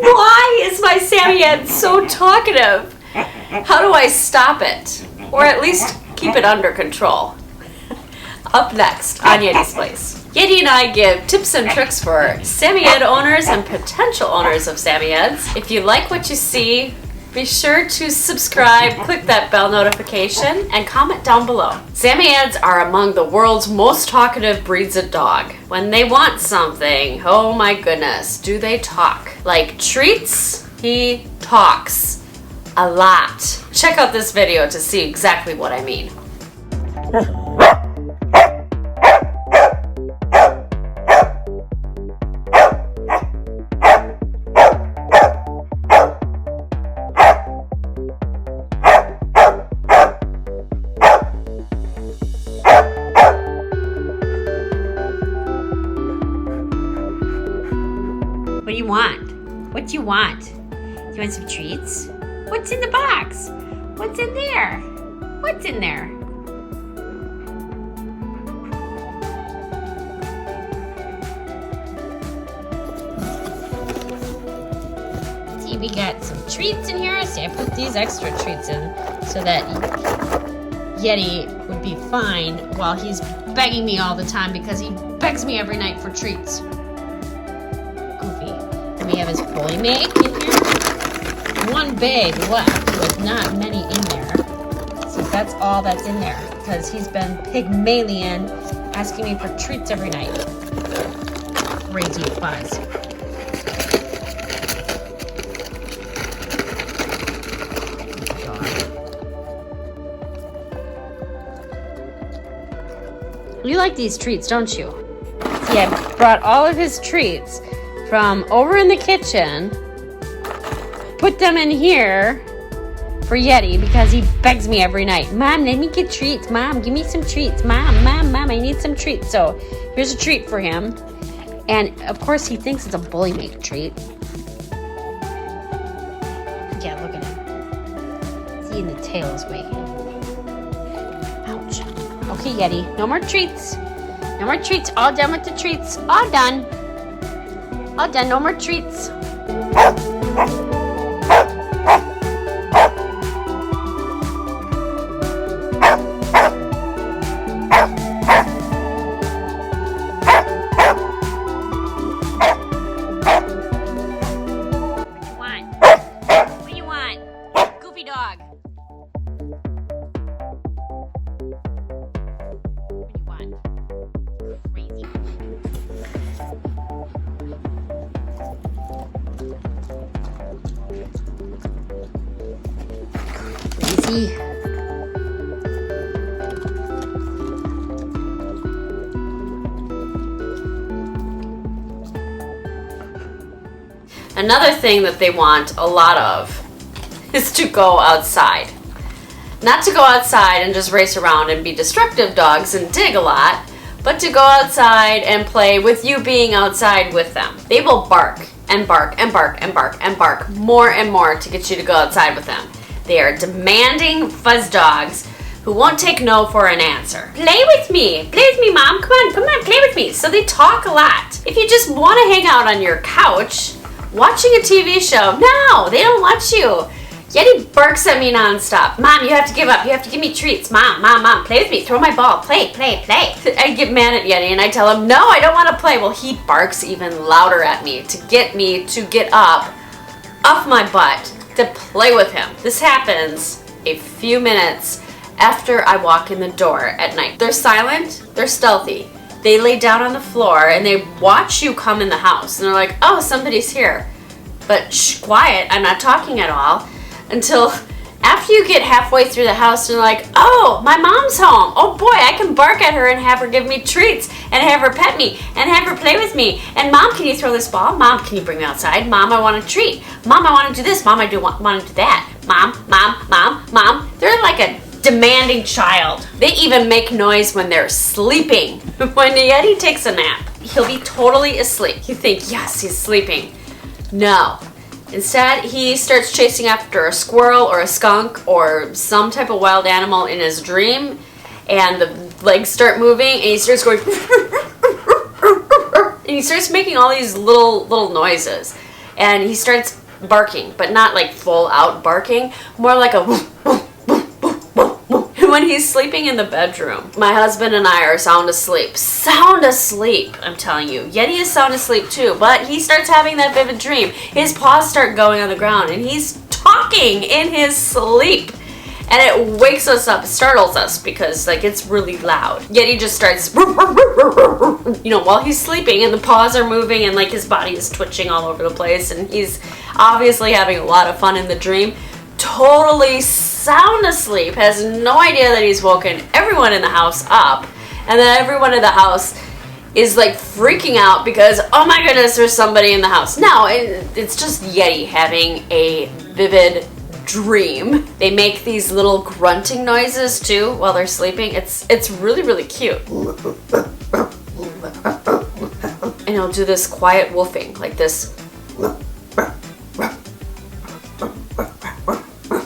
Why is my Samoyed so talkative? How do I stop it? Or at least keep it under control? Up next on Yeti's Place. Yeti and I give tips and tricks for Samoyed owners and potential owners of Samoyeds. If you like what you see, be sure to subscribe, click that bell notification, and comment down below. Samoyeds are among the world's most talkative breeds of dog. When they want something, oh my goodness, do they talk. Like treats, he talks a lot. Check out this video to see exactly what I mean. What do you want? What do you want? You want some treats? What's in the box? What's in there? What's in there? See, we got some treats in here. See, I put these extra treats in so that Yeti would be fine while he's begging me all the time because he begs me every night for treats. We have his Bullymake in here. One bag left with not many in there. So that's all that's in there because he's been Pygmalion asking me for treats every night. Crazy buzz. You like these treats, don't you? See, I brought all of his treats from over in the kitchen, put them in here for Yeti because he begs me every night. Mom, let me get treats. Mom, give me some treats. Mom, I need some treats. So here's a treat for him. And of course he thinks it's a Bullymake treat. Yeah, look at him. See, the tail is wagging. Ouch. Okay, Yeti, no more treats. No more treats. All done with the treats. All done. All done, no more treats. What do you want? Goofy dog. What do you want? Crazy. Crazy. Another thing that they want a lot of is to go outside. Not to go outside and just race around and be destructive dogs and dig a lot, but to go outside and play with you being outside with them. They will bark and bark and bark and bark and bark more and more to get you to go outside with them. They are demanding fuzz dogs who won't take no for an answer. Play with me, Mom, come on, play with me. So they talk a lot. If you just want to hang out on your couch watching a TV show, no, they don't want you. Yeti barks at me nonstop. Mom, you have to give up. You have to give me treats. Mom, play with me. Throw my ball. Play. I get mad at Yeti and I tell him, no, I don't want to play. Well, he barks even louder at me to get up off my butt to play with him. This happens a few minutes after I walk in the door at night. They're silent. They're stealthy. They lay down on the floor and they watch you come in the house. And they're like, oh, somebody's here. But shh, quiet. I'm not talking at all. Until after you get halfway through the house and you're like, oh, my mom's home. Oh boy, I can bark at her and have her give me treats and have her pet me and have her play with me. And Mom, can you throw this ball? Mom, can you bring me outside? Mom, I want a treat. Mom, I want to do this. Mom, I want to do that. Mom. They're like a demanding child. They even make noise when they're sleeping. When Yeti takes a nap, he'll be totally asleep. You think, yes, he's sleeping. No. Instead, he starts chasing after a squirrel or a skunk or some type of wild animal in his dream, and the legs start moving, and he starts going, and he starts making all these little noises. and he starts barking, but not like full out barking, more like a woof, woof, woof, woof, woof, woof. And when he's sleeping in the bedroom, my husband and I are sound asleep. Sound asleep, I'm telling you. Yeti is sound asleep too, but he starts having that vivid dream. His paws start going on the ground, and he's talking in his sleep. And it wakes us up, startles us, because like it's really loud. Yeti just starts, you know, while he's sleeping, and the paws are moving, and like his body is twitching all over the place, and he's obviously having a lot of fun in the dream. Totally sound asleep, has no idea that he's woken everyone in the house up, and then everyone in the house is like freaking out because, oh my goodness, there's somebody in the house. No, it's just Yeti having a vivid dream. They make these little grunting noises too while they're sleeping. It's really, really cute. And he'll do this quiet woofing, like this.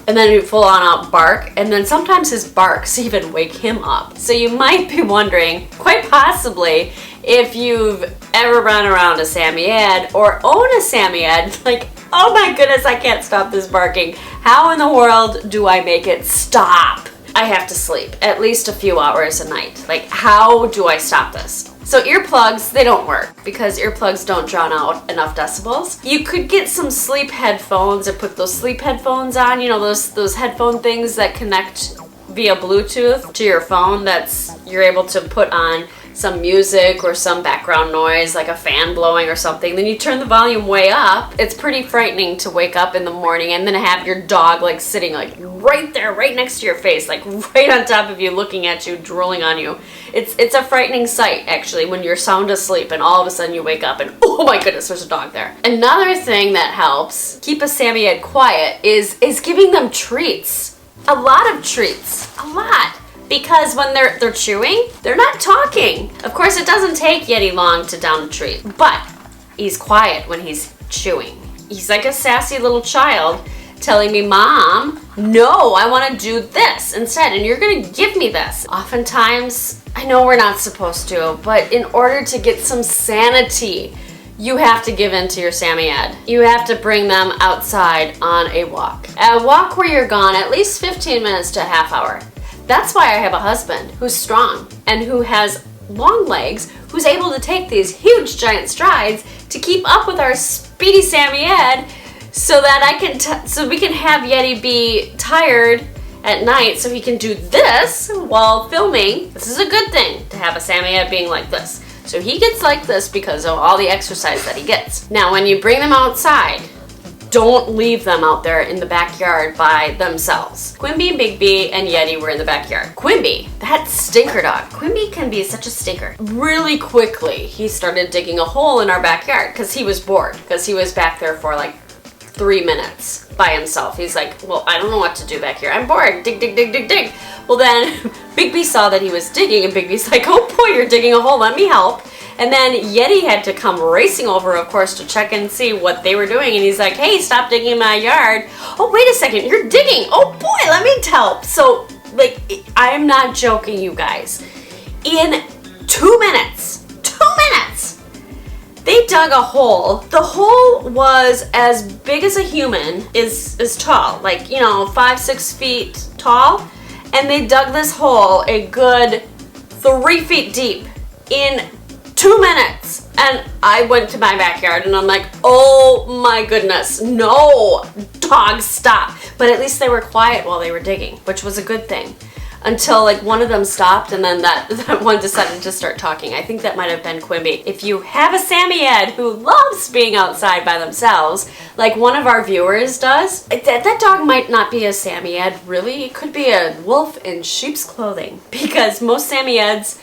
And then he'll full on out bark, and then sometimes his barks even wake him up. So you might be wondering, quite possibly, if you've ever run around a Samoyed or own a Samoyed, like, oh my goodness, I can't stop this barking. How in the world do I make it stop? I have to sleep at least a few hours a night. Like, how do I stop this? So earplugs, they don't work because earplugs don't drown out enough decibels. You could get some sleep headphones or put those sleep headphones on, you know, those headphone things that connect via Bluetooth to your phone you're able to put on some music or some background noise like a fan blowing or something. Then you turn the volume way up. It's pretty frightening to wake up in the morning and then have your dog like sitting like right there, right next to your face, like right on top of you, looking at you, drooling on you. It's a frightening sight actually when you're sound asleep and all of a sudden you wake up and oh my goodness, there's a dog there. Another thing that helps keep a Samoyed quiet is giving them treats. A lot of treats. A lot. Because when they're chewing, they're not talking. Of course, it doesn't take Yeti long to down a treat, but he's quiet when he's chewing. He's like a sassy little child telling me, Mom, no, I want to do this instead, and you're gonna give me this. Oftentimes, I know we're not supposed to, but in order to get some sanity, you have to give in to your Samoyed. You have to bring them outside on a walk. A walk where you're gone at least 15 minutes to a half hour. That's why I have a husband who's strong and who has long legs, who's able to take these huge giant strides to keep up with our speedy Samoyed so that so we can have Yeti be tired at night so he can do this while filming. This is a good thing to have a Samoyed being like this. So he gets like this because of all the exercise that he gets. Now when you bring them outside, don't leave them out there in the backyard by themselves. Quimby, Bigby, and Yeti were in the backyard. Quimby, that stinker dog. Quimby can be such a stinker. Really quickly, he started digging a hole in our backyard because he was bored, because he was back there for like 3 minutes by himself. He's like, well, I don't know what to do back here. I'm bored. Dig, dig, dig, dig, dig. Well then, Bigby saw that he was digging, and Bigby's like, oh boy, you're digging a hole. Let me help. And then Yeti had to come racing over, of course, to check and see what they were doing. And he's like, hey, stop digging in my yard. Oh, wait a second, you're digging. Oh boy, let me help. So, like, I am not joking, you guys. In 2 minutes, they dug a hole. The hole was as big as a human is tall, like, you know, 5-6 feet tall. And they dug this hole a good 3 feet deep in 2 minutes. And I went to my backyard and I'm like, oh my goodness, no, dogs, stop. But at least they were quiet while they were digging, which was a good thing. Until like one of them stopped and then that one decided to start talking. I think that might have been Quimby. If you have a Samoyed who loves being outside by themselves, like one of our viewers does, that dog might not be a Samoyed, really. It could be a wolf in sheep's clothing. Because most Samoyeds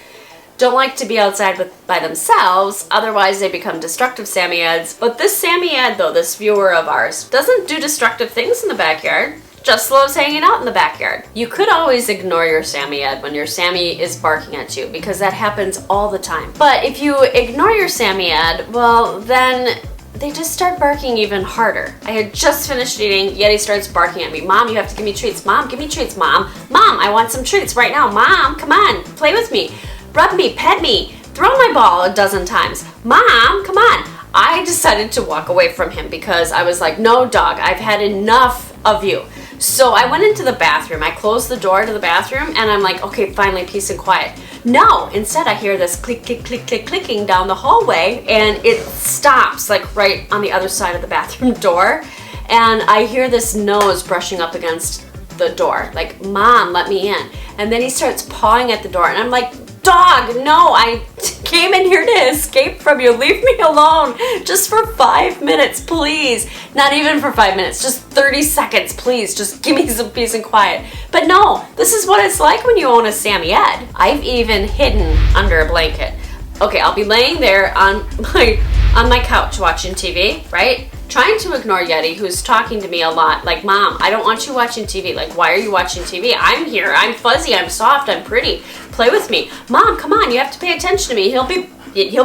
don't like to be outside by themselves, otherwise they become destructive Samoyeds. But this Samoyed though, this viewer of ours, doesn't do destructive things in the backyard. Just loves hanging out in the backyard. You could always ignore your Samoyed when your Sammy is barking at you because that happens all the time. But if you ignore your Samoyed, well then they just start barking even harder. I had just finished eating, Yeti starts barking at me. Mom, you have to give me treats. Mom, give me treats, Mom. Mom, I want some treats right now. Mom, come on, play with me. Rub me, pet me, throw my ball a dozen times. Mom, come on. I decided to walk away from him because I was like, no dog, I've had enough of you. So I went into the bathroom. I closed the door to the bathroom and I'm like, okay, finally peace and quiet. No, instead I hear this click, click, click, click, clicking down the hallway and it stops like right on the other side of the bathroom door. And I hear this nose brushing up against the door, like, Mom, let me in. And then he starts pawing at the door and I'm like, dog, no, I came in here to escape from you. Leave me alone just for 5 minutes, please. Not even for 5 minutes, just 30 seconds, please. Just give me some peace and quiet. But no, this is what it's like when you own a Samoyed. I've even hidden under a blanket. Okay, I'll be laying there on my couch watching TV, right? Trying to ignore Yeti, who's talking to me a lot, like, Mom, I don't want you watching TV. Like, why are you watching TV? I'm here, I'm fuzzy, I'm soft, I'm pretty. Play with me. Mom, come on, you have to pay attention to me. He'll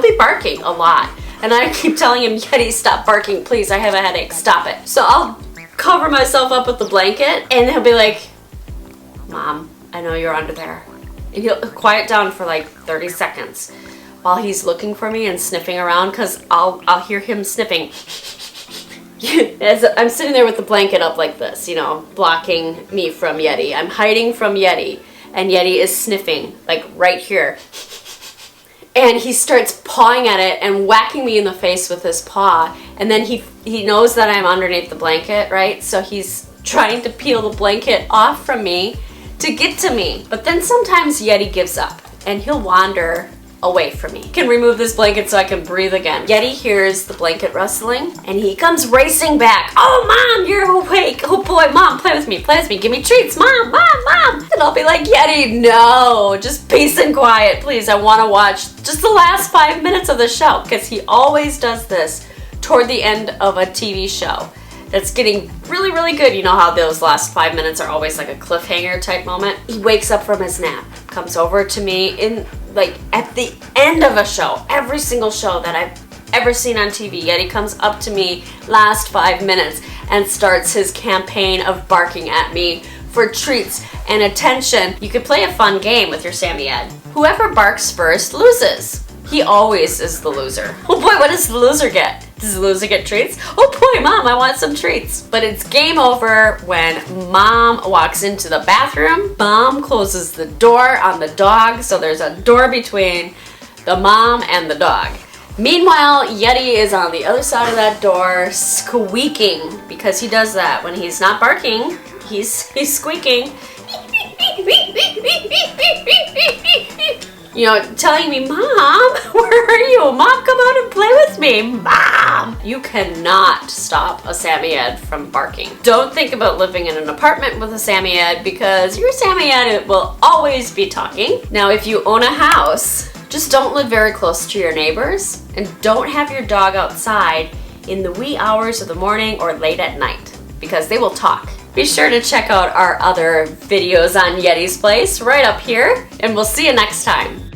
be barking a lot. And I keep telling him, Yeti, stop barking, please, I have a headache, stop it. So I'll cover myself up with the blanket, and he'll be like, Mom, I know you're under there. And he'll quiet down for like 30 seconds while he's looking for me and sniffing around, because I'll hear him sniffing. As I'm sitting there with the blanket up like this, you know, blocking me from Yeti. I'm hiding from Yeti, and Yeti is sniffing, like right here. And he starts pawing at it and whacking me in the face with his paw. And then he knows that I'm underneath the blanket, right? So he's trying to peel the blanket off from me to get to me. But then sometimes Yeti gives up, and he'll wander away from me. I can remove this blanket so I can breathe again. Yeti hears the blanket rustling and he comes racing back. Oh, Mom, you're awake. Oh boy, Mom, play with me, give me treats, Mom, Mom, Mom. And I'll be like, Yeti, no, just peace and quiet, please. I want to watch just the last 5 minutes of the show, because he always does this toward the end of a TV show that's getting really, really good. You know how those last 5 minutes are always like a cliffhanger type moment? He wakes up from his nap, comes over to me in like at the end of a show, every single show that I've ever seen on TV, Yeti comes up to me last 5 minutes and starts his campaign of barking at me for treats and attention. You could play a fun game with your Samoyed. Whoever barks first loses. He always is the loser. Oh boy, what does the loser get? Does the loser get treats? Oh boy, Mom, I want some treats. But it's game over when Mom walks into the bathroom. Mom closes the door on the dog, so there's a door between the mom and the dog. Meanwhile, Yeti is on the other side of that door squeaking, because he does that when he's not barking. He's squeaking. You know, telling me, Mom, where are you? Mom, come out and play with me. Mom! You cannot stop a Samoyed from barking. Don't think about living in an apartment with a Samoyed, because your Samoyed will always be talking. Now, if you own a house, just don't live very close to your neighbors, and don't have your dog outside in the wee hours of the morning or late at night, because they will talk. Be sure to check out our other videos on Yeti's Place right up here, and we'll see you next time.